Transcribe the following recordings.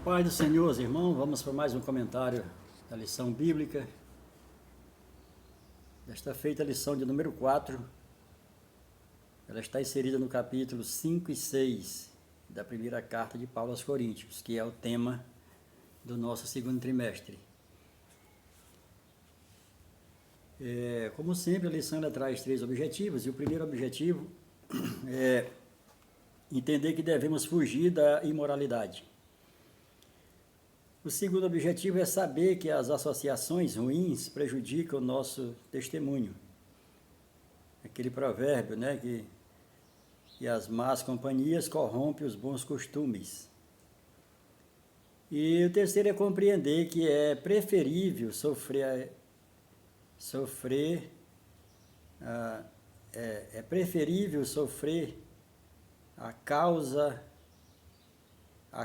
Paz do Senhor, irmãos, vamos para mais um comentário da lição bíblica. Desta feita a lição de número 4. Ela está inserida no capítulo 5 e 6 da primeira carta de Paulo aos Coríntios, que é o tema do nosso segundo trimestre. Como sempre, a lição ela traz 3 objetivos, e o primeiro objetivo é entender que devemos fugir da imoralidade. O segundo objetivo é saber que as associações ruins prejudicam o nosso testemunho. Aquele provérbio, né, que as más companhias corrompem os bons costumes. E o terceiro é compreender que é preferível sofrer a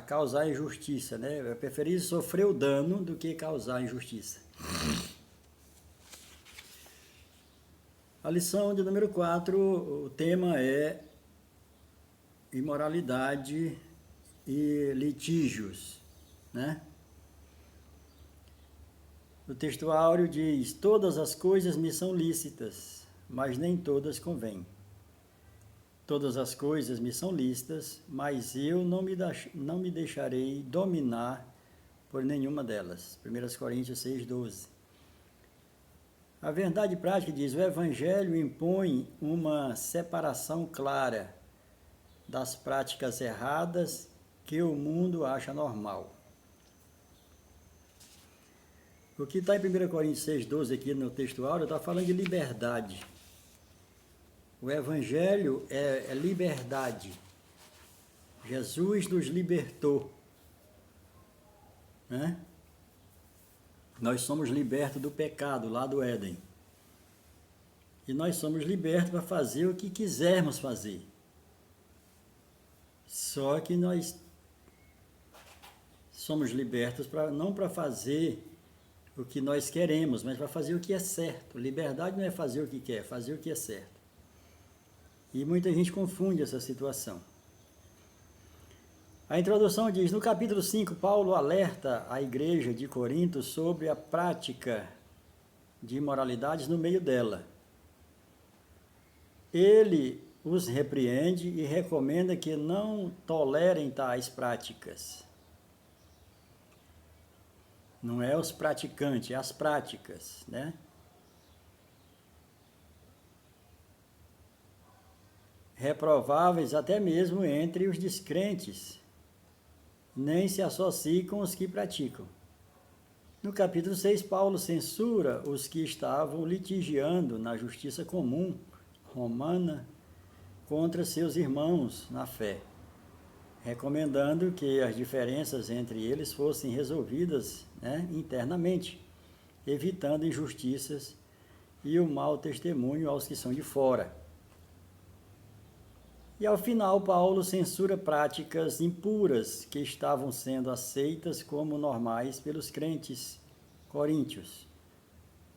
causar a injustiça, né? É preferível sofrer o dano do que causar a injustiça. A lição de número 4, o tema é imoralidade e litígios, né? O texto áureo diz: todas as coisas me são lícitas, mas nem todas convêm. Todas as coisas me são lícitas, mas eu não me deixarei dominar por nenhuma delas. 1 Coríntios 6:12. A verdade prática diz: o Evangelho impõe uma separação clara das práticas erradas que o mundo acha normal. O que está em 1 Coríntios 6:12 aqui no texto áureo está falando de liberdade. O Evangelho é liberdade. Jesus nos libertou, né? Nós somos libertos do pecado lá do Éden. E nós somos libertos para fazer o que quisermos fazer. Só que nós somos libertos não para fazer o que nós queremos, mas para fazer o que é certo. Liberdade não é fazer o que quer, é fazer o que é certo. E muita gente confunde essa situação. A introdução diz: no capítulo 5, Paulo alerta a igreja de Corinto sobre a prática de imoralidades no meio dela. Ele os repreende e recomenda que não tolerem tais práticas. Não é os praticantes, é as práticas, né? Reprováveis até mesmo entre os descrentes, nem se associe com os que praticam. No capítulo 6, Paulo censura os que estavam litigiando na justiça comum romana contra seus irmãos na fé, recomendando que as diferenças entre eles fossem resolvidas, né, internamente, evitando injustiças e o mau testemunho aos que são de fora. E ao final, Paulo censura práticas impuras que estavam sendo aceitas como normais pelos crentes coríntios,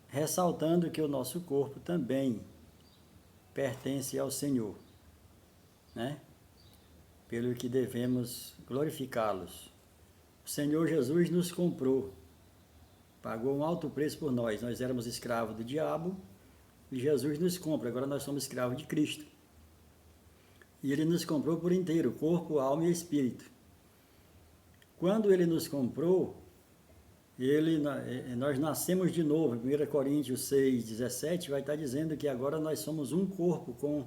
ressaltando que o nosso corpo também pertence ao Senhor, né? Pelo que devemos glorificá-los. O Senhor Jesus nos comprou, pagou um alto preço por nós. Nós éramos escravos do diabo e Jesus nos compra, agora nós somos escravos de Cristo. E Ele nos comprou por inteiro, corpo, alma e espírito. Quando Ele nos comprou, nós nascemos de novo. 1 Coríntios 6:17 vai estar dizendo que agora nós somos um corpo, com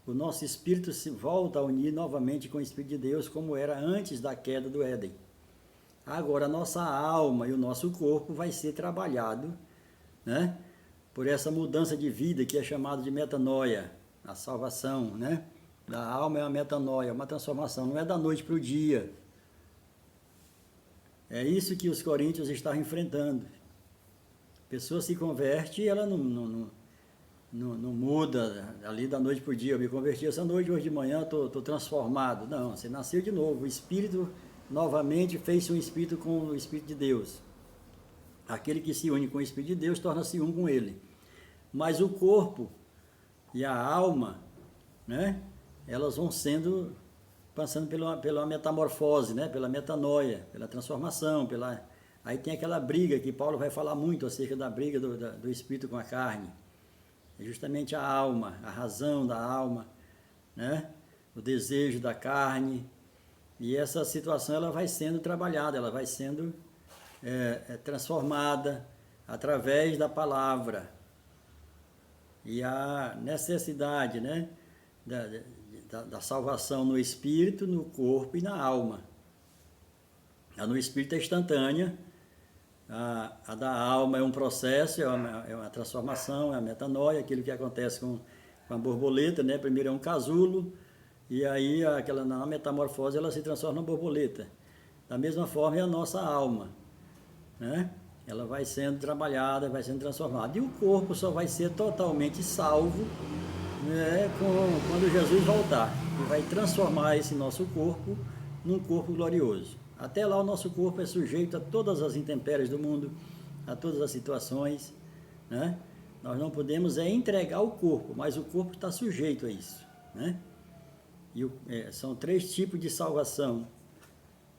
o nosso espírito se volta a unir novamente com o Espírito de Deus, como era antes da queda do Éden. Agora a nossa alma e o nosso corpo vai ser trabalhado, né, por essa mudança de vida que é chamada de metanoia, a salvação, né? Da alma é uma metanoia, uma transformação, não é da noite para o dia. É isso que os coríntios estavam enfrentando. A pessoa se converte e ela não muda ali da noite para o dia. Eu me converti essa noite, hoje de manhã estou transformado. Não, você nasceu de novo. O Espírito novamente fez-se um Espírito com o Espírito de Deus. Aquele que se une com o Espírito de Deus torna-se um com ele. Mas o corpo e a alma, né, elas vão sendo passando pela metamorfose, né? Pela metanoia, pela transformação, aí tem aquela briga que Paulo vai falar muito acerca da briga do espírito com a carne. É justamente a alma, a razão da alma, né? O desejo da carne. E essa situação ela vai sendo trabalhada, ela vai sendo transformada através da palavra. E a necessidade, né? Da salvação no espírito, no corpo e na alma. A no espírito é instantânea, a da alma é um processo, é uma transformação, é a metanoia, aquilo que acontece com a borboleta, né? Primeiro é um casulo, e aí na metamorfose ela se transforma em borboleta. Da mesma forma é a nossa alma, né? Ela vai sendo trabalhada, vai sendo transformada. E o corpo só vai ser totalmente salvo, né, quando Jesus voltar. E vai transformar esse nosso corpo num corpo glorioso. Até lá o nosso corpo é sujeito a todas as intempéries do mundo, a todas as situações, né? Nós não podemos entregar o corpo, mas o corpo está sujeito a isso, né? E são 3 tipos de salvação,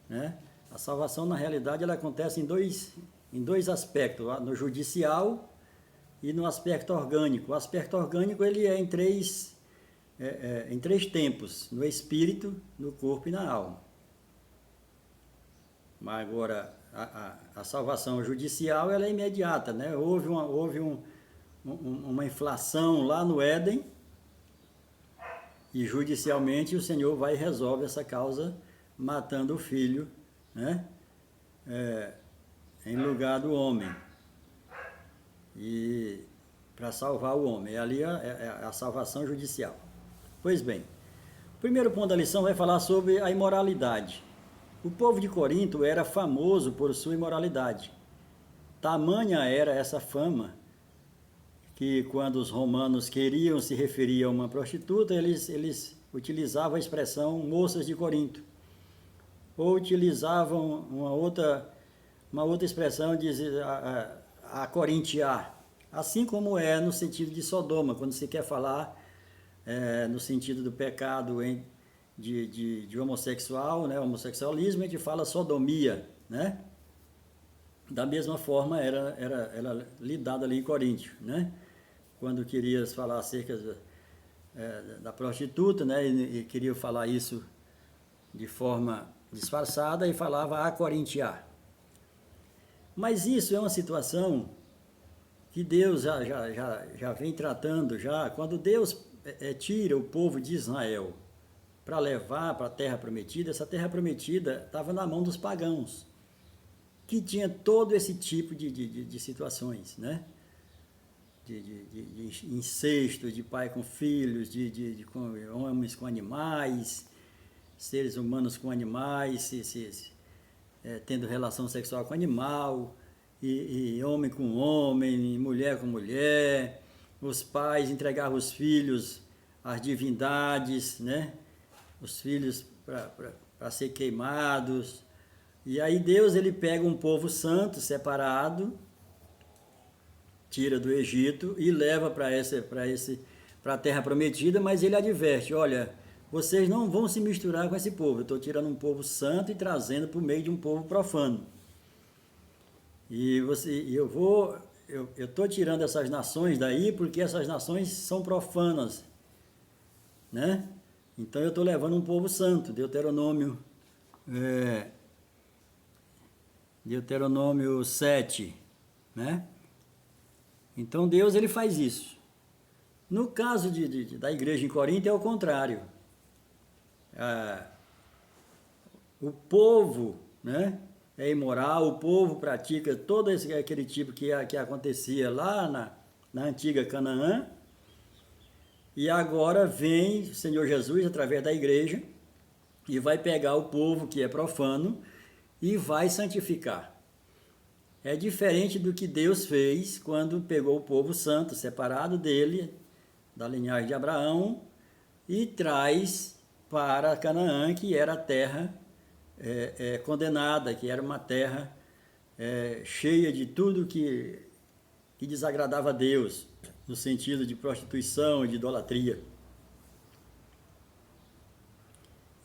né? A salvação, na realidade, ela acontece em dois aspectos, no judicial e no aspecto orgânico. O aspecto orgânico ele é em três tempos, no espírito, no corpo e na alma. Mas agora, a salvação judicial ela é imediata, né? Houve uma inflação lá no Éden e judicialmente o Senhor vai e resolve essa causa matando o filho, né? Em lugar do homem, e para salvar o homem. Ali é a salvação judicial. Pois bem, o primeiro ponto da lição vai falar sobre a imoralidade. O povo de Corinto era famoso por sua imoralidade. Tamanha era essa fama que quando os romanos queriam se referir a uma prostituta, eles utilizavam a expressão moças de Corinto. Ou utilizavam uma outra expressão, a corintiar, assim como é no sentido de Sodoma, quando se quer falar no sentido do pecado de homossexual, né, homossexualismo, a gente fala sodomia, né? Da mesma forma era lidado ali em Coríntio, né? Quando querias falar acerca da prostituta, né, e queria falar isso de forma disfarçada e falava a corintiar. Mas isso é uma situação que Deus já vem tratando, quando Deus tira o povo de Israel para levar para a Terra Prometida, essa Terra Prometida estava na mão dos pagãos, que tinha todo esse tipo de situações, né? De incesto, de pai com filhos, com homens com animais, seres humanos com animais, tendo relação sexual com animal, e homem com homem, e mulher com mulher. Os pais entregavam os filhos às divindades, né? Os filhos para ser queimados. E aí Deus ele pega um povo santo, separado, tira do Egito e leva para a Terra Prometida, mas ele adverte, olha, vocês não vão se misturar com esse povo, eu estou tirando um povo santo e trazendo para o meio de um povo profano. E eu estou tirando essas nações daí porque essas nações são profanas, né? Então eu estou levando um povo santo, Deuteronômio 7, né? Então Deus ele faz isso. No caso da igreja em Corinto é o contrário. O povo, né, é imoral, o povo pratica todo aquele tipo que acontecia lá na antiga Canaã, e agora vem o Senhor Jesus através da igreja e vai pegar o povo que é profano e vai santificar. É diferente do que Deus fez quando pegou o povo santo, separado dele, da linhagem de Abraão, e traz para Canaã, que era a terra condenada, que era uma terra cheia de tudo que desagradava a Deus, no sentido de prostituição e de idolatria.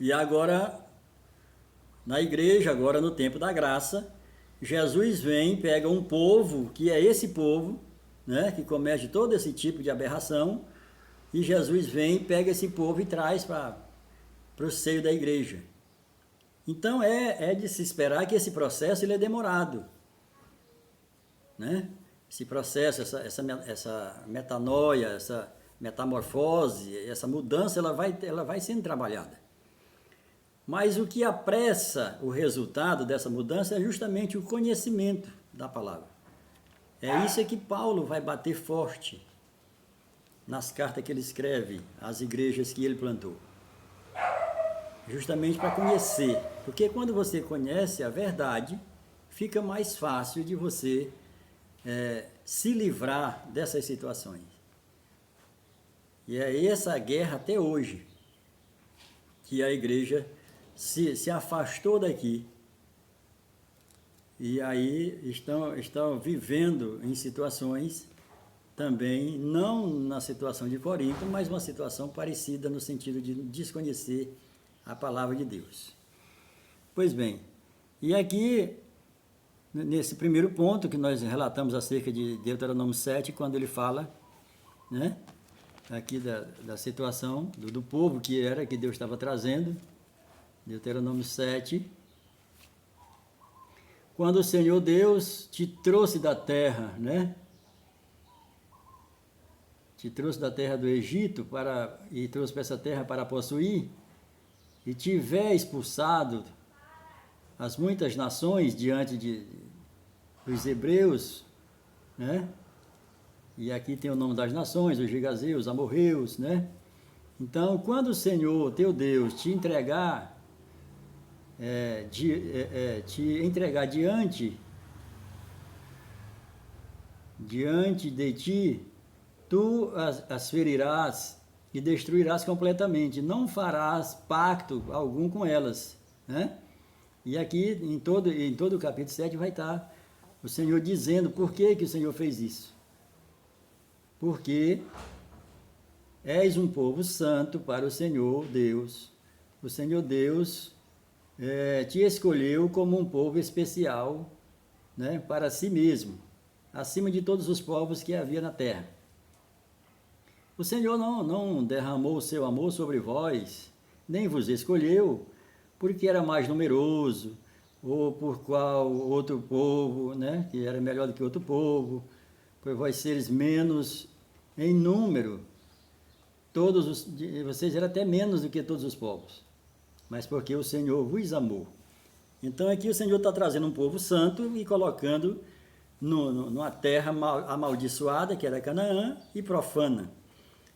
E agora, na igreja, agora no tempo da graça, Jesus vem, pega um povo, que é esse povo, né, que comete todo esse tipo de aberração, e Jesus vem, pega esse povo e traz para o seio da igreja. Então é de se esperar que esse processo ele é demorado, né? Esse processo, essa metanoia, essa metamorfose, essa mudança, ela vai sendo trabalhada. Mas o que apressa o resultado dessa mudança é justamente o conhecimento da palavra. É isso que Paulo vai bater forte nas cartas que ele escreve às igrejas que ele plantou. Justamente para conhecer. Porque quando você conhece a verdade, fica mais fácil de você se livrar dessas situações. E é essa guerra até hoje que a igreja se afastou daqui e aí estão vivendo em situações também, não na situação de Corinto, mas uma situação parecida no sentido de desconhecer a palavra de Deus. Pois bem, e aqui, nesse primeiro ponto que nós relatamos acerca de Deuteronômio 7, quando ele fala, né, aqui da situação do povo que Deus estava trazendo, Deuteronômio 7, quando o Senhor Deus te trouxe da terra, né? Te trouxe da terra do Egito e trouxe para essa terra para possuir, e tiver expulsado as muitas nações diante dos hebreus, né? E aqui tem o nome das nações, os gigazeus, os amorreus, né? Então, quando o Senhor, teu Deus, te entregar diante de ti, tu as ferirás e destruirás completamente, não farás pacto algum com elas, né? E aqui, em todo o capítulo 7, vai estar o Senhor dizendo por que o Senhor fez isso. Porque és um povo santo para o Senhor Deus. O Senhor Deus te escolheu como um povo especial, né, para si mesmo, acima de todos os povos que havia na terra. O Senhor não derramou o seu amor sobre vós, nem vos escolheu, porque era mais numeroso, ou por qual outro povo, né, que era melhor do que outro povo, por vós seres menos em número, vocês eram até menos do que todos os povos, mas porque o Senhor vos amou. Então aqui o Senhor está trazendo um povo santo e colocando numa terra amaldiçoada, que era Canaã, e profana.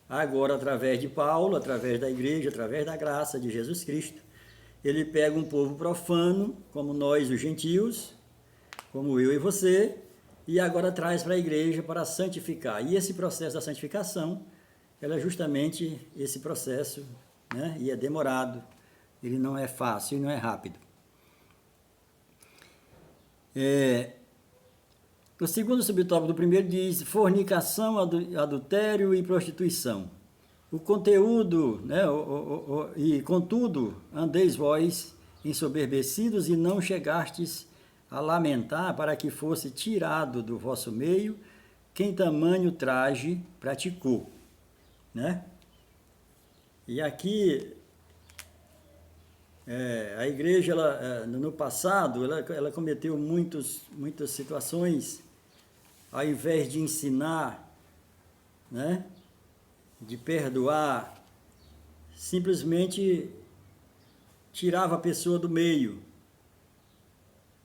Agora, através de Paulo, através da igreja, através da graça de Jesus Cristo, ele pega um povo profano, como nós, os gentios, como eu e você, e agora traz para a igreja para santificar. E esse processo da santificação, ela é justamente esse processo, né? E é demorado, ele não é fácil e não é rápido. O segundo subtópico do primeiro diz fornicação, adultério e prostituição. O conteúdo, né, e contudo, andeis vós ensoberbecidos e não chegastes a lamentar para que fosse tirado do vosso meio quem tamanho traje praticou, né? E aqui a igreja, no passado, ela cometeu muitas situações, ao invés de ensinar, né, de perdoar, simplesmente tirava a pessoa do meio,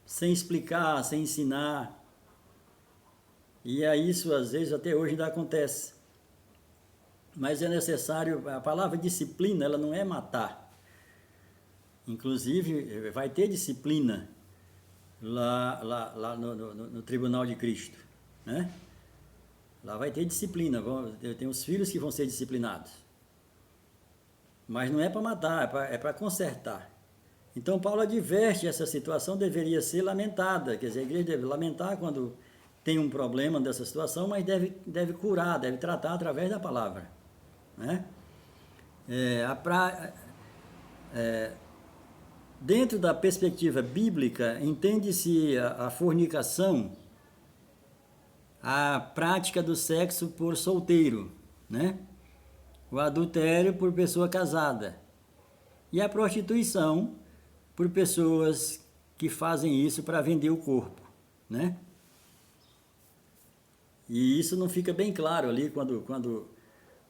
sem explicar, sem ensinar. E isso, às vezes, até hoje ainda acontece. Mas é necessário, a palavra disciplina, ela não é matar. Inclusive, vai ter disciplina lá no Tribunal de Cristo, né? Lá vai ter disciplina, tem os filhos que vão ser disciplinados. Mas não é para matar, é para consertar. Então, Paulo adverte, essa situação deveria ser lamentada, quer dizer, a igreja deve lamentar quando tem um problema dessa situação, mas deve curar, deve tratar através da palavra, né? Dentro da perspectiva bíblica, entende-se a fornicação, a prática do sexo por solteiro, né? O adultério por pessoa casada e a prostituição por pessoas que fazem isso para vender o corpo, né? E isso não fica bem claro ali quando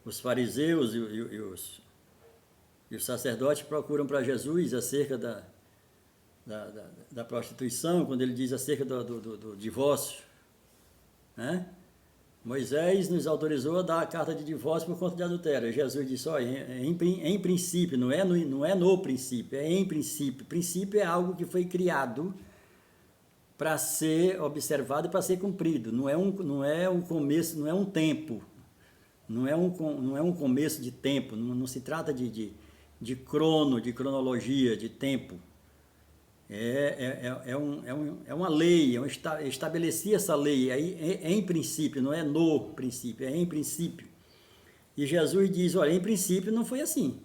os fariseus e os sacerdotes procuram para Jesus acerca da prostituição, quando ele diz acerca do divórcio, né? Moisés nos autorizou a dar a carta de divórcio por conta de adultério. Jesus disse, olha, em princípio, não é no princípio, é em princípio. Princípio é algo que foi criado para ser observado e para ser cumprido. Não é um começo, não é um tempo, não é um começo de tempo, não se trata de cronologia, de tempo. É uma lei, estabelecer essa lei, é em princípio, não é no princípio, é em princípio. E Jesus diz, olha, em princípio não foi assim,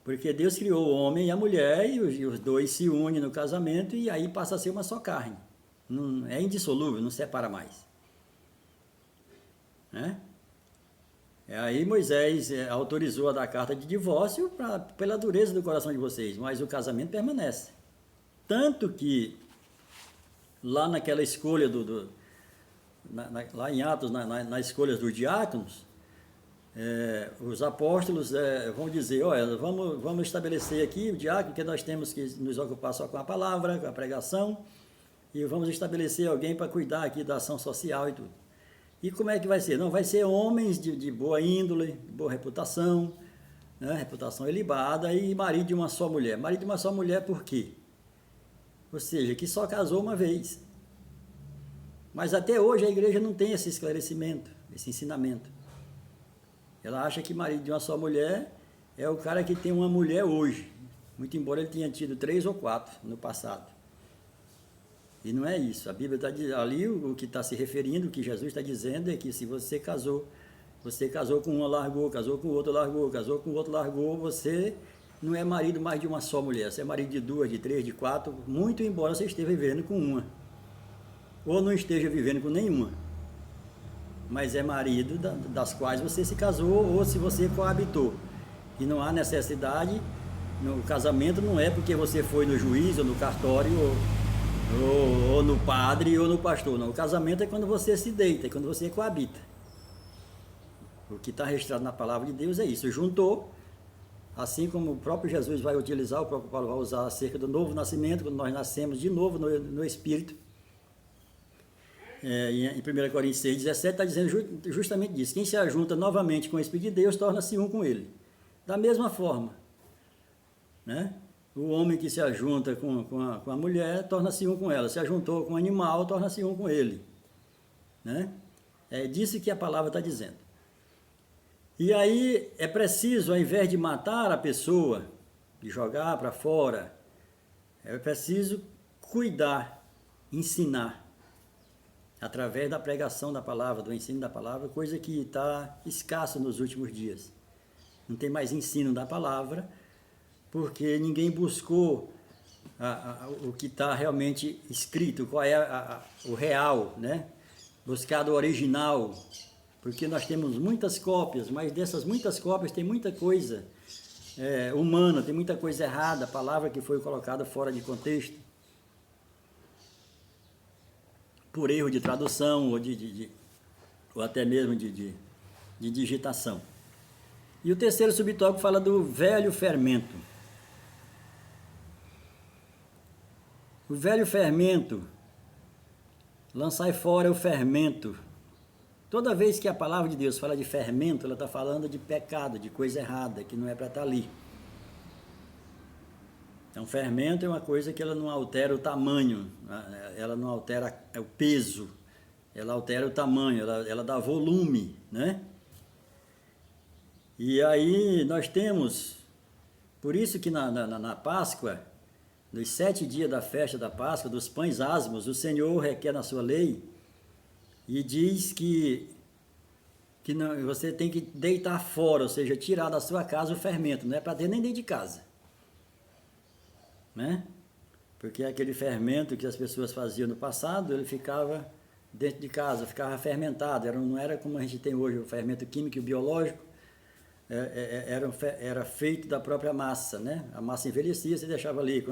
porque Deus criou o homem e a mulher, e os dois se unem no casamento, e aí passa a ser uma só carne. Não, é indissolúvel, não separa mais. Né? Aí Moisés autorizou a dar carta de divórcio pela dureza do coração de vocês, mas o casamento permanece. Tanto que lá naquela escolha lá em Atos, nas escolhas dos diáconos, os apóstolos vão dizer, olha, vamos estabelecer aqui o diácono, que nós temos que nos ocupar só com a palavra, com a pregação, e vamos estabelecer alguém para cuidar aqui da ação social e tudo. E como é que vai ser? Não, vai ser homens de boa índole, de boa reputação, né, reputação ilibada, e marido de uma só mulher. Marido de uma só mulher por quê? Ou seja, que só casou uma vez. Mas até hoje a igreja não tem esse esclarecimento, esse ensinamento. Ela acha que marido de uma só mulher é o cara que tem uma mulher hoje, muito embora ele tenha tido 3 ou 4 no passado. E não é isso. A Bíblia está ali, o que está se referindo, o que Jesus está dizendo é que se você casou com uma, largou, casou com outra, largou, casou com outro, largou, você não é marido mais de uma só mulher, você é marido de 2, de 3, de 4, muito embora você esteja vivendo com uma, ou não esteja vivendo com nenhuma, mas é marido das quais você se casou, ou se você coabitou, e não há necessidade, no casamento não é porque você foi no juiz, ou no cartório, ou no padre, ou no pastor, não, o casamento é quando você se deita, é quando você coabita. O que está registrado na palavra de Deus é isso, juntou. Assim como o próprio Jesus vai utilizar, o próprio Paulo vai usar acerca do novo nascimento, quando nós nascemos de novo no Espírito. Em 1 Coríntios 6,17 está dizendo justamente isso. Quem se ajunta novamente com o Espírito de Deus, torna-se um com ele. Da mesma forma, né? O homem que se ajunta com a mulher, torna-se um com ela. Se ajuntou com o animal, torna-se um com ele. Né? É disso que a palavra está dizendo. E aí é preciso, ao invés de matar a pessoa, de jogar para fora, é preciso cuidar, ensinar, através da pregação da palavra, do ensino da palavra, coisa que está escassa nos últimos dias. Não tem mais ensino da palavra, porque ninguém buscou o que está realmente escrito, qual é o real, né? Buscar o original, porque nós temos muitas cópias, mas dessas muitas cópias tem muita coisa humana, tem muita coisa errada, palavra que foi colocada fora de contexto, por erro de tradução ou até mesmo de digitação. E o terceiro subtópico fala do velho fermento. O velho fermento, lançai fora o fermento. Toda vez que a palavra de Deus fala de fermento, ela está falando de pecado, de coisa errada, que não é para estar ali. Então, fermento é uma coisa que ela não altera o tamanho, ela não altera o peso, ela altera o tamanho, ela dá volume, né? E aí nós temos, por isso que na Páscoa, nos 7 dias da festa da Páscoa, dos pães asmos, o Senhor requer na sua lei e diz que não, você tem que deitar fora, ou seja, tirar da sua casa o fermento, não é para ter nem dentro de casa. né? Porque aquele fermento que as pessoas faziam no passado, ele ficava dentro de casa, ficava fermentado, não era como a gente tem hoje, o fermento químico e biológico, era feito da própria massa, né? A massa envelhecia, você deixava ali,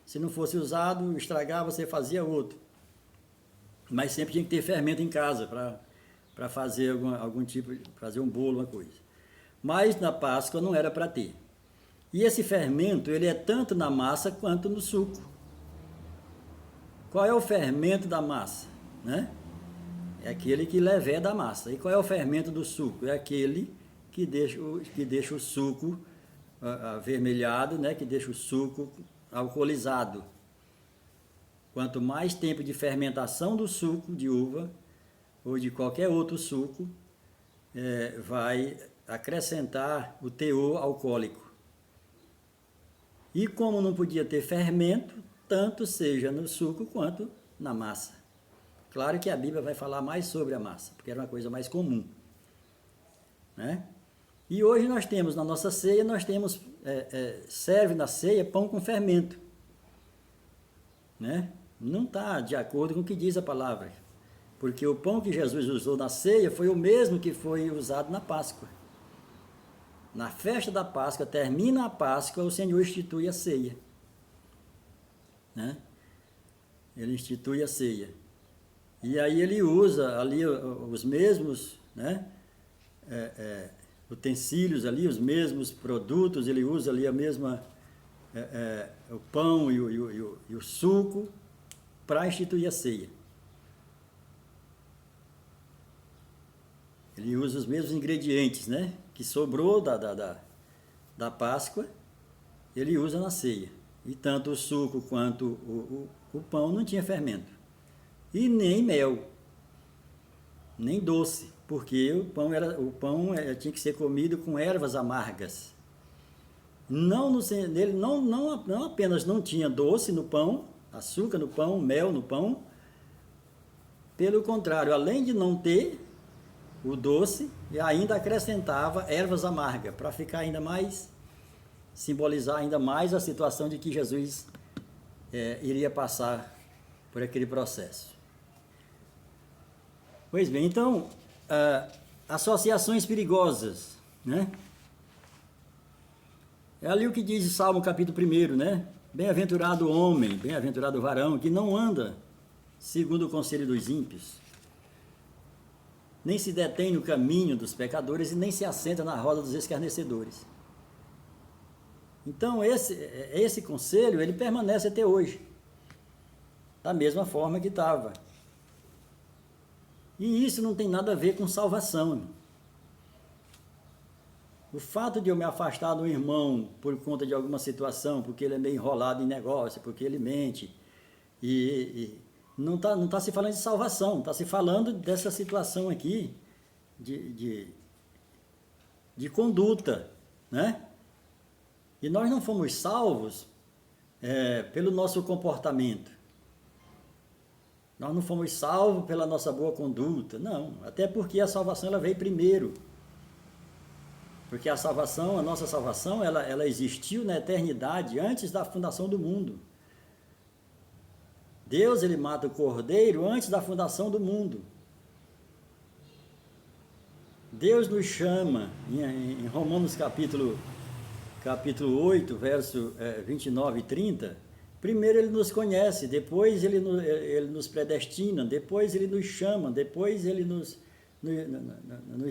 se não fosse usado, estragava, você fazia outro. Mas sempre tinha que ter fermento em casa para fazer algum tipo, fazer um bolo, uma coisa. Mas na Páscoa não era para ter. E esse fermento, ele é tanto na massa quanto no suco. Qual é o fermento da massa, né? É aquele que leveda a massa. E qual é o fermento do suco? É aquele que deixa o suco avermelhado, né? Que deixa o suco alcoolizado. Quanto mais tempo de fermentação do suco de uva ou de qualquer outro suco, vai acrescentar o teor alcoólico. E como não podia ter fermento, tanto seja no suco quanto na massa. Claro que a Bíblia vai falar mais sobre a massa, porque era uma coisa mais comum, né? E hoje nós temos na nossa ceia, serve na ceia pão com fermento, né? Não está de acordo com o que diz a palavra, porque o pão que Jesus usou na ceia foi o mesmo que foi usado na Páscoa. Na festa da Páscoa, termina a Páscoa, o Senhor institui a ceia, né? Ele institui a ceia. E aí ele usa ali os mesmos, né? Utensílios ali, os mesmos produtos, ele usa ali a mesma, o pão e o suco para instituir a ceia. Ele usa os mesmos ingredientes, né? Que sobrou da Páscoa, ele usa na ceia. E tanto o suco quanto o pão não tinha fermento. E nem mel, nem doce, porque o pão tinha que ser comido com ervas amargas. Ele não apenas não tinha doce no pão, açúcar no pão, mel no pão, pelo contrário, além de não ter o doce, ainda acrescentava ervas amargas, para ficar ainda mais, simbolizar ainda mais a situação de que Jesus iria passar por aquele processo. Pois bem, então, associações perigosas, né? É ali o que diz Salmo capítulo 1, né? Bem-aventurado o homem, bem-aventurado o varão, que não anda segundo o conselho dos ímpios, nem se detém no caminho dos pecadores e nem se assenta na roda dos escarnecedores. Então, esse conselho, ele permanece até hoje, da mesma forma que estava. E isso não tem nada a ver com salvação. O fato de eu me afastar do irmão por conta de alguma situação, porque ele é meio enrolado em negócio, porque ele mente, e não tá se falando de salvação, está se falando dessa situação aqui de conduta, né? E nós não fomos salvos pelo nosso comportamento. Nós não fomos salvos pela nossa boa conduta, não. Até porque a salvação ela veio primeiro. Porque a nossa salvação, ela existiu na eternidade antes da fundação do mundo. Deus, ele mata o cordeiro antes da fundação do mundo. Deus nos chama, em Romanos capítulo 8, verso 29 e 30, primeiro ele nos conhece, depois ele nos predestina, depois ele nos chama, depois ele nos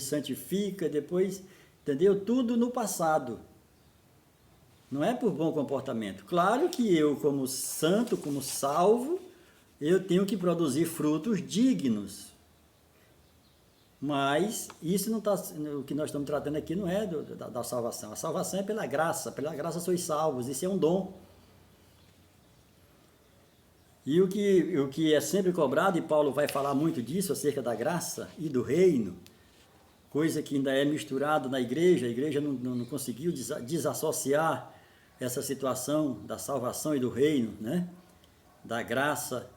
santifica, depois, entendeu? Tudo no passado. Não é por bom comportamento. Claro que eu, como santo, como salvo, eu tenho que produzir frutos dignos. Mas isso não o que nós estamos tratando aqui não é da salvação. A salvação é pela graça sois salvos, isso é um dom. E o que é sempre cobrado, e Paulo vai falar muito disso, acerca da graça e do reino, coisa que ainda é misturado na igreja, a igreja não conseguiu desassociar essa situação da salvação e do reino, né? Da graça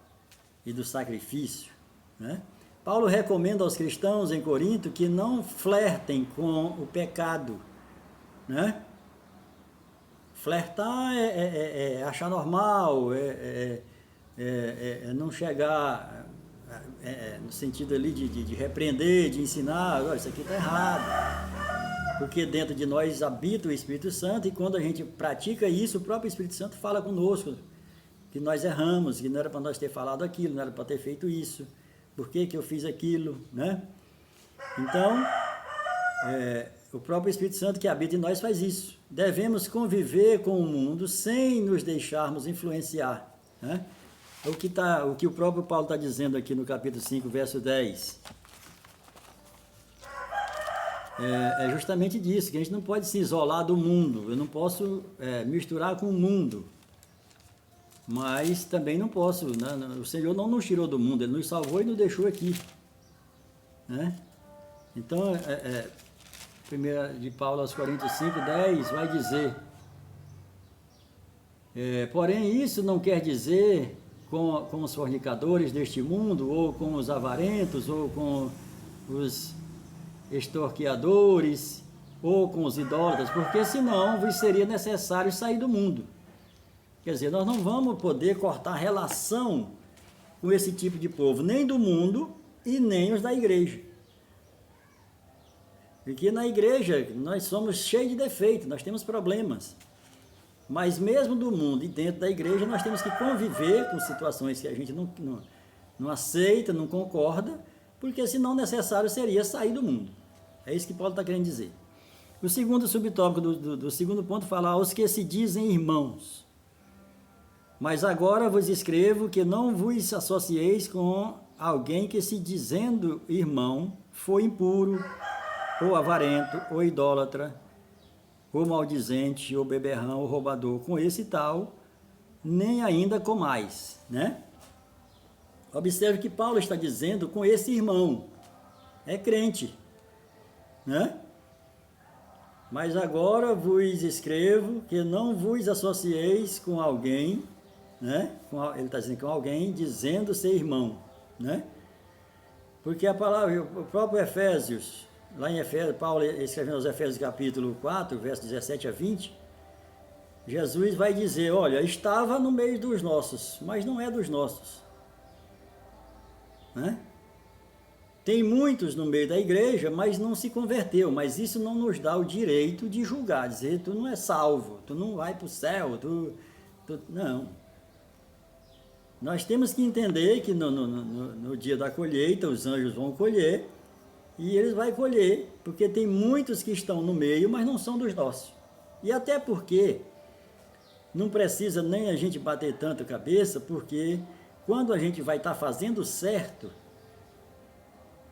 e do sacrifício, né? Paulo recomenda aos cristãos em Corinto que não flertem com o pecado, né? Flertar é achar normal, não chegar no sentido ali de repreender, de ensinar, olha, isso aqui está errado. Porque dentro de nós habita o Espírito Santo e quando a gente pratica isso, o próprio Espírito Santo fala conosco que nós erramos, que não era para nós ter falado aquilo, não era para ter feito isso, por que eu fiz aquilo, né? Então, o próprio Espírito Santo que habita em nós faz isso. Devemos conviver com o mundo sem nos deixarmos influenciar, né? O que o próprio Paulo está dizendo aqui no capítulo 5, verso 10. É justamente disso, que a gente não pode se isolar do mundo. Eu não posso misturar com o mundo. Mas também não posso, né? O Senhor não nos tirou do mundo, Ele nos salvou e nos deixou aqui, né? Então, 1 de Paulo aos Coríntios 5, 10 vai dizer: porém isso não quer dizer com os fornicadores deste mundo, ou com os avarentos, ou com os extorquiadores, ou com os idólatras, porque senão vos seria necessário sair do mundo. Quer dizer, nós não vamos poder cortar relação com esse tipo de povo, nem do mundo e nem os da igreja. Porque na igreja nós somos cheios de defeitos, nós temos problemas. Mas mesmo do mundo e dentro da igreja nós temos que conviver com situações que a gente não aceita, não concorda, porque senão necessário seria sair do mundo. É isso que Paulo está querendo dizer. O segundo subtópico do segundo ponto fala aos que se dizem irmãos. Mas agora vos escrevo que não vos associeis com alguém que se dizendo irmão foi impuro, ou avarento, ou idólatra, ou maldizente, ou beberrão, ou roubador, com esse tal, nem ainda com mais, né? Observe que Paulo está dizendo com esse irmão, é crente, né? Mas agora vos escrevo que não vos associeis com alguém, né? Ele está dizendo com alguém dizendo ser irmão, né? Porque a palavra, o próprio Efésios, lá em Efésios, Paulo escrevendo aos Efésios capítulo 4, verso 17 a 20, Jesus vai dizer, olha, estava no meio dos nossos, mas não é dos nossos, né? Tem muitos no meio da igreja, mas não se converteu, mas isso não nos dá o direito de julgar, dizer, tu não é salvo, tu não vai para o céu, não. Nós temos que entender que no dia da colheita, os anjos vão colher, e eles vão colher, porque tem muitos que estão no meio, mas não são dos nossos. E até porque não precisa nem a gente bater tanto a cabeça, porque quando a gente vai estar fazendo certo,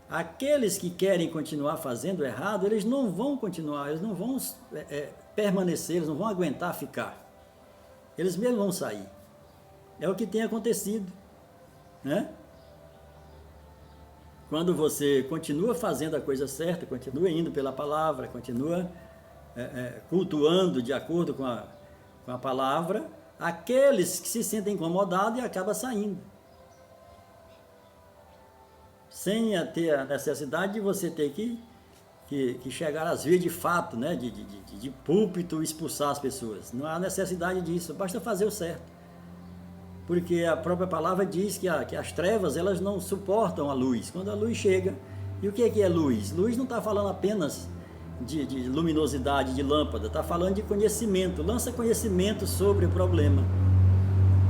aqueles que querem continuar fazendo errado, eles não vão continuar, eles não vão permanecer, eles não vão aguentar ficar. Eles mesmos vão sair. É o que tem acontecido, né? Quando você continua fazendo a coisa certa, continua indo pela palavra, continua cultuando de acordo com a palavra, aqueles que se sentem incomodados e acabam saindo. Sem ter a necessidade de você ter que chegar às vias de fato, né? de púlpito, expulsar as pessoas. Não há necessidade disso, basta fazer o certo. Porque a própria palavra diz que as trevas, elas não suportam a luz. Quando a luz chega, e o que é luz? Luz não está falando apenas de luminosidade, de lâmpada, está falando de conhecimento. Lança conhecimento sobre o problema.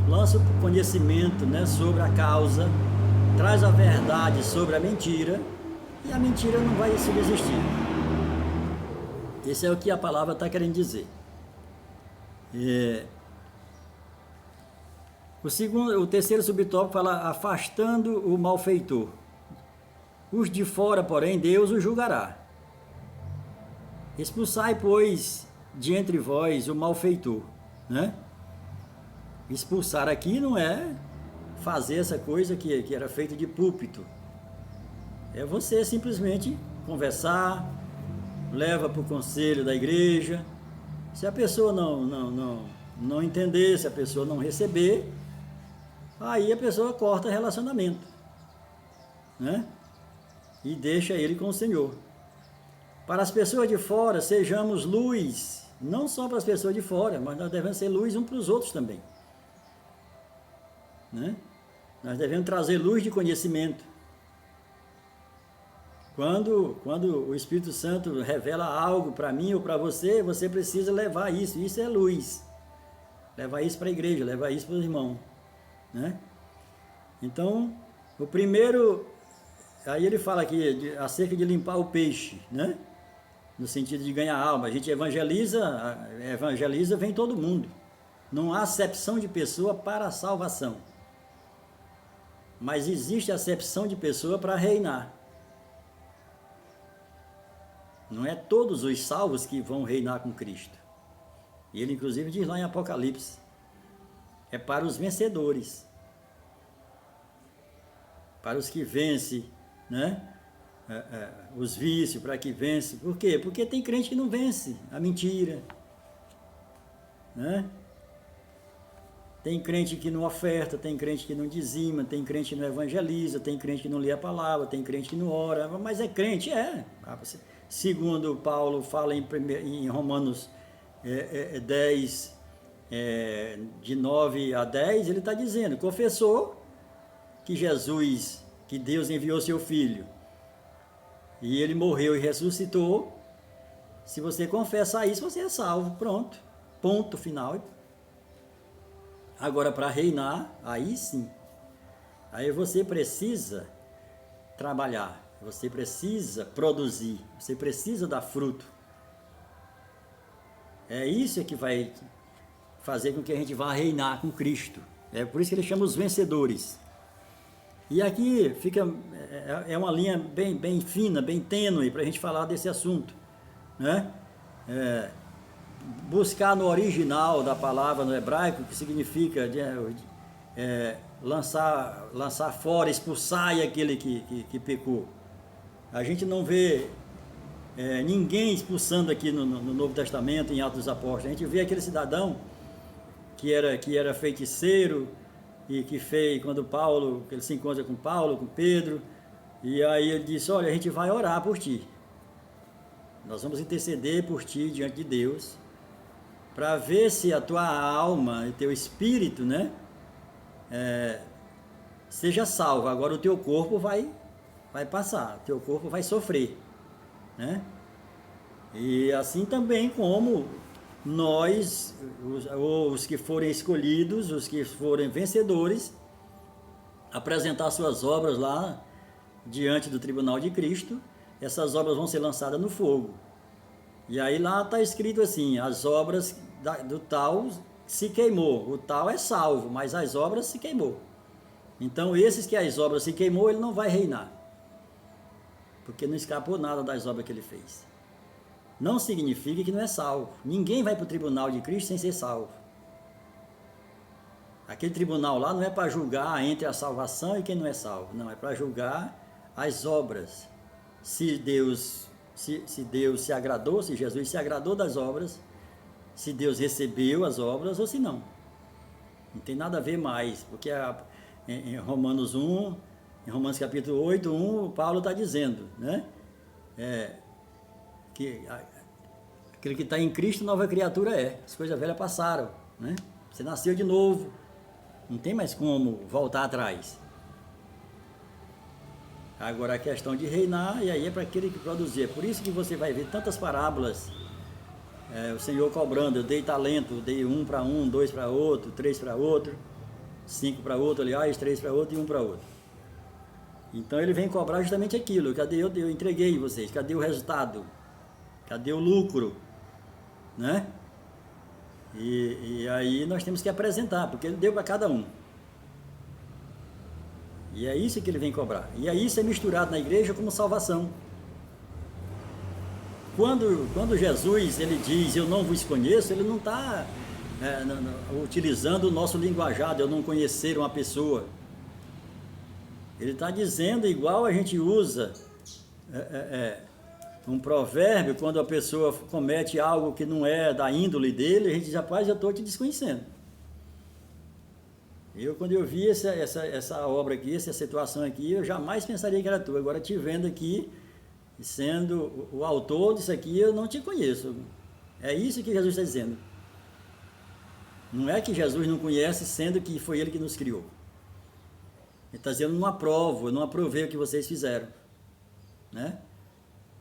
Lança o conhecimento, né, sobre a causa, traz a verdade sobre a mentira, e a mentira não vai subsistir. Esse é o que a palavra está querendo dizer. O terceiro subtópico fala afastando o malfeitor. Os de fora, porém, Deus os julgará. Expulsai, pois, de entre vós o malfeitor, né? Expulsar aqui não é fazer essa coisa que era feita de púlpito. É você simplesmente conversar, leva para o conselho da igreja. Se a pessoa não entender, se a pessoa não receber, aí a pessoa corta relacionamento, né? E deixa ele com o Senhor. Para as pessoas de fora, sejamos luz não só para as pessoas de fora, mas nós devemos ser luz uns para os outros também, né? Nós devemos trazer luz de conhecimento. Quando o Espírito Santo revela algo para mim ou para você, você precisa levar isso. Isso é luz. Levar isso para a igreja, levar isso para os irmãos, né? Então, o primeiro, aí ele fala aqui acerca de limpar o peixe, né? No sentido de ganhar alma. A gente evangeliza, vem todo mundo. Não há acepção de pessoa para a salvação. Mas existe acepção de pessoa para reinar. Não é todos os salvos que vão reinar com Cristo. E ele inclusive diz lá em Apocalipse, é para os vencedores, para os que vencem, né? Os vícios, para que vence. Por quê? Porque tem crente que não vence a mentira, né? Tem crente que não oferta, tem crente que não dizima, tem crente que não evangeliza, tem crente que não lê a palavra, tem crente que não ora, mas é crente, é. Segundo Paulo fala em Romanos 10, de 9 a 10, ele está dizendo, confessou que Jesus, que Deus enviou seu Filho, e ele morreu e ressuscitou. Se você confessa isso, você é salvo, pronto, ponto final. Agora, para reinar, aí sim, aí você precisa trabalhar, você precisa produzir, você precisa dar fruto. É isso que vai fazer com que a gente vá reinar com Cristo. É por isso que ele chama os vencedores. E aqui fica, é uma linha bem fina, bem tênue para a gente falar desse assunto, né? Buscar no original da palavra no hebraico, que significa lançar fora, expulsar aquele que pecou. A gente não vê ninguém expulsando aqui no Novo Testamento, em Atos dos Apóstolos. A gente vê aquele cidadão que era feiticeiro e que fez, quando ele se encontra com Paulo, com Pedro, e aí ele disse, olha, a gente vai orar por ti. Nós vamos interceder por ti diante de Deus, para ver se a tua alma e teu espírito, né, seja salvo. Agora o teu corpo vai passar, o teu corpo vai sofrer, né? E assim também como nós, os que forem escolhidos, os que forem vencedores, apresentar suas obras lá diante do tribunal de Cristo, essas obras vão ser lançadas no fogo. E aí lá está escrito assim, as obras do tal se queimou, o tal é salvo, mas as obras se queimou. Então esses que as obras se queimou, ele não vai reinar, porque não escapou nada das obras que ele fez. Não significa que não é salvo. Ninguém vai para o tribunal de Cristo sem ser salvo. Aquele tribunal lá não é para julgar entre a salvação e quem não é salvo, não, é para julgar as obras. Se Deus se agradou, se Jesus se agradou das obras, se Deus recebeu as obras ou se não. Não tem nada a ver mais, porque em Romanos 1, em Romanos capítulo 8, 1, Paulo está dizendo, né? Que aquele que está em Cristo, nova criatura é. As coisas velhas passaram, né? Você nasceu de novo, não tem mais como voltar atrás. Agora a questão de reinar, e aí é para aquele que produzir. É por isso que você vai ver tantas parábolas, o Senhor cobrando, eu dei talento, eu dei 1 para um, 2 para outro, 3 para outro, 5 para outro, aliás, 3 para outro e 1 para outro. Então ele vem cobrar justamente aquilo, cadê eu entreguei vocês, cadê o resultado? Cadê o lucro? Né? E aí nós temos que apresentar, porque ele deu para cada um. E é isso que ele vem cobrar. E aí isso é misturado na igreja como salvação. Quando Jesus ele diz, eu não vos conheço, ele não está utilizando o nosso linguajar, eu não conhecer uma pessoa. Ele está dizendo, igual a gente usa um provérbio, quando a pessoa comete algo que não é da índole dele, a gente diz, rapaz, eu estou te desconhecendo. Quando eu vi essa obra aqui, essa situação aqui, eu jamais pensaria que era tu. Agora, te vendo aqui, sendo o autor disso aqui, eu não te conheço. É isso que Jesus está dizendo. Não é que Jesus não conhece, sendo que foi Ele que nos criou. Ele está dizendo, não aprovo, eu não aprovei o que vocês fizeram. Né?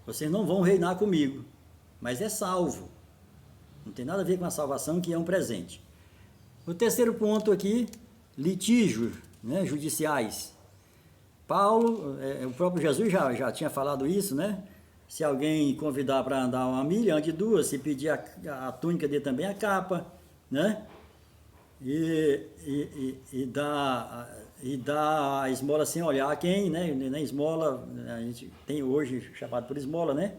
Vocês não vão reinar comigo, mas é salvo. Não tem nada a ver com a salvação, que é um presente. O terceiro ponto aqui, litígios, né, judiciais. Paulo, o próprio Jesus já tinha falado isso, né? Se alguém convidar para andar 1 milha, ande 2, se pedir a túnica dele também, a capa, né? E dá a esmola sem olhar quem, né? Nem esmola, a gente tem hoje chamado por esmola, né?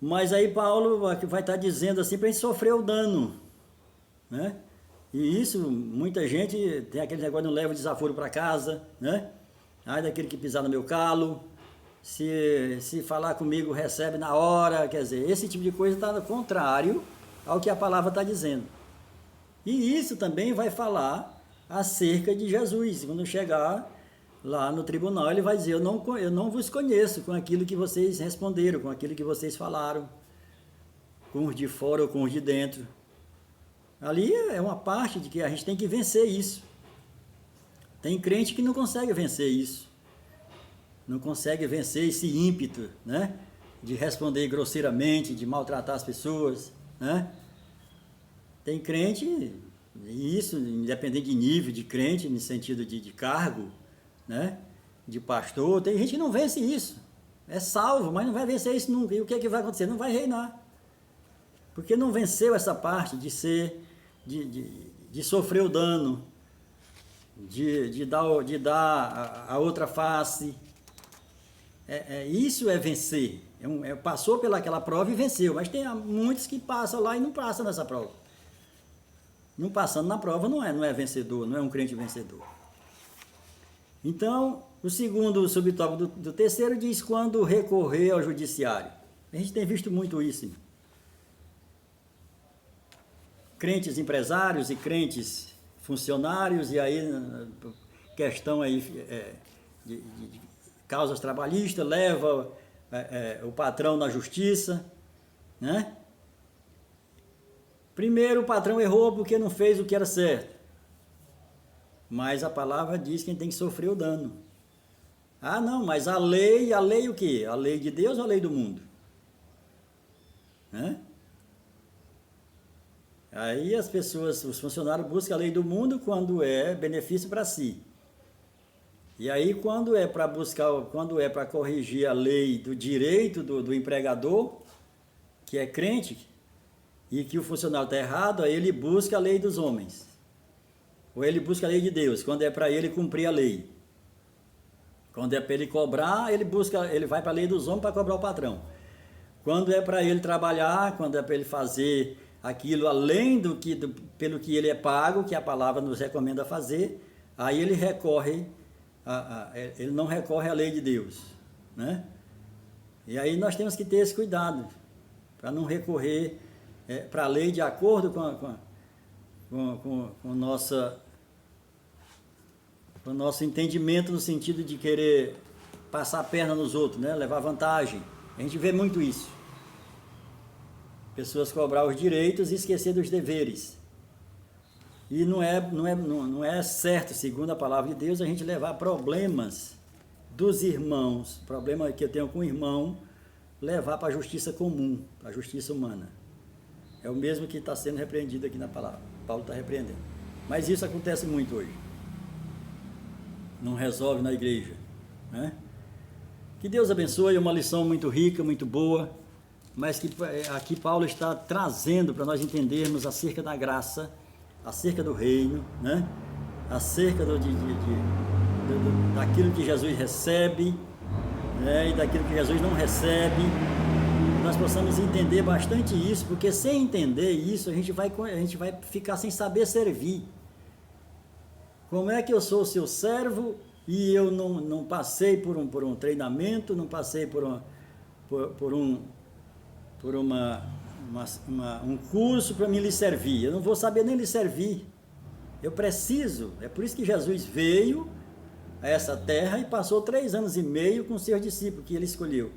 Mas aí Paulo vai estar dizendo assim para a gente sofrer o dano, né? E isso, muita gente tem aquele negócio, não leva o desaforo para casa, né? Ai daquele que pisar no meu calo, se falar comigo recebe na hora, quer dizer, esse tipo de coisa está contrário ao que a palavra está dizendo. E isso também vai falar acerca de Jesus. Quando chegar lá no tribunal, ele vai dizer, eu não vos conheço com aquilo que vocês responderam, com aquilo que vocês falaram, com os de fora ou com os de dentro. Ali é uma parte de que a gente tem que vencer isso. Tem crente que não consegue vencer isso. Não consegue vencer esse ímpeto, né? De responder grosseiramente, de maltratar as pessoas, né? Tem crente, e isso independente de nível de crente, no sentido de cargo, né? De pastor, tem gente que não vence isso. É salvo, mas não vai vencer isso nunca. E o que é que vai acontecer? Não vai reinar. Porque não venceu essa parte de ser, de sofrer o dano, de dar a outra face. Isso é vencer. Passou pelaquela prova e venceu. Mas tem muitos que passam lá e não passam nessa prova. Não passando na prova não é vencedor, não é um crente vencedor. Então, o segundo subtópico do terceiro diz quando recorrer ao judiciário. A gente tem visto muito isso. Crentes empresários e crentes funcionários, e aí questão aí de causas trabalhistas, leva o patrão na justiça, né? Primeiro, o patrão errou porque não fez o que era certo. Mas a palavra diz que tem que sofrer o dano. Ah, não, mas a lei o quê? A lei de Deus ou a lei do mundo? Né? Aí as pessoas, os funcionários buscam a lei do mundo quando é benefício para si. E aí quando é para corrigir a lei do direito do empregador, que é crente, e que o funcionário está errado, aí ele busca a lei dos homens. Ou ele busca a lei de Deus, quando é para ele cumprir a lei. Quando é para ele cobrar, ele vai para a lei dos homens para cobrar o patrão. Quando é para ele trabalhar, quando é para ele fazer aquilo além pelo que ele é pago, que a palavra nos recomenda fazer, aí ele ele não recorre à lei de Deus, né? E aí nós temos que ter esse cuidado, para não recorrer para a lei de acordo com o nosso entendimento, no sentido de querer passar a perna nos outros, né? Levar vantagem. A gente vê muito isso. Pessoas cobrar os direitos e esquecer dos deveres. E não é certo, segundo a palavra de Deus, a gente levar problemas dos irmãos, problema que eu tenho com o irmão, levar para a justiça comum, para a justiça humana. É o mesmo que está sendo repreendido aqui na palavra. Paulo está repreendendo. Mas isso acontece muito hoje. Não resolve na igreja, né? Que Deus abençoe, é uma lição muito rica, muito boa, mas que aqui Paulo está trazendo para nós entendermos acerca da graça, acerca do reino, né? Acerca daquilo que Jesus recebe, né? E daquilo que Jesus não recebe. Nós possamos entender bastante isso, porque sem entender isso, a gente vai ficar sem saber servir. Como é que eu sou seu servo e eu não passei por um treinamento, não passei por um curso para me lhe servir? Eu não vou saber nem lhe servir. Eu preciso. É por isso que Jesus veio a essa terra e passou 3 anos e meio com seus discípulos, que ele escolheu,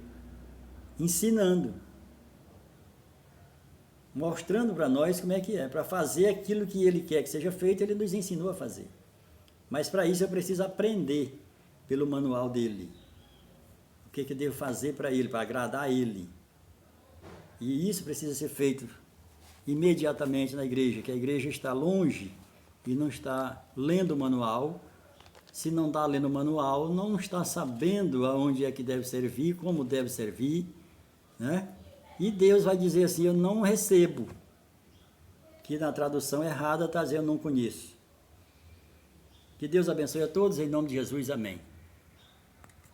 ensinando. mostrando para nós como é que é. Para fazer aquilo que Ele quer que seja feito, Ele nos ensinou a fazer. Mas para isso eu preciso aprender pelo manual dele. O que eu devo fazer para Ele, para agradar a Ele. E isso precisa ser feito imediatamente na igreja, que a igreja está longe e não está lendo o manual. Se não está lendo o manual, não está sabendo aonde é que deve servir, como deve servir, né? E Deus vai dizer assim, eu não recebo, que na tradução errada está dizendo eu não conheço. Que Deus abençoe a todos, em nome de Jesus, amém.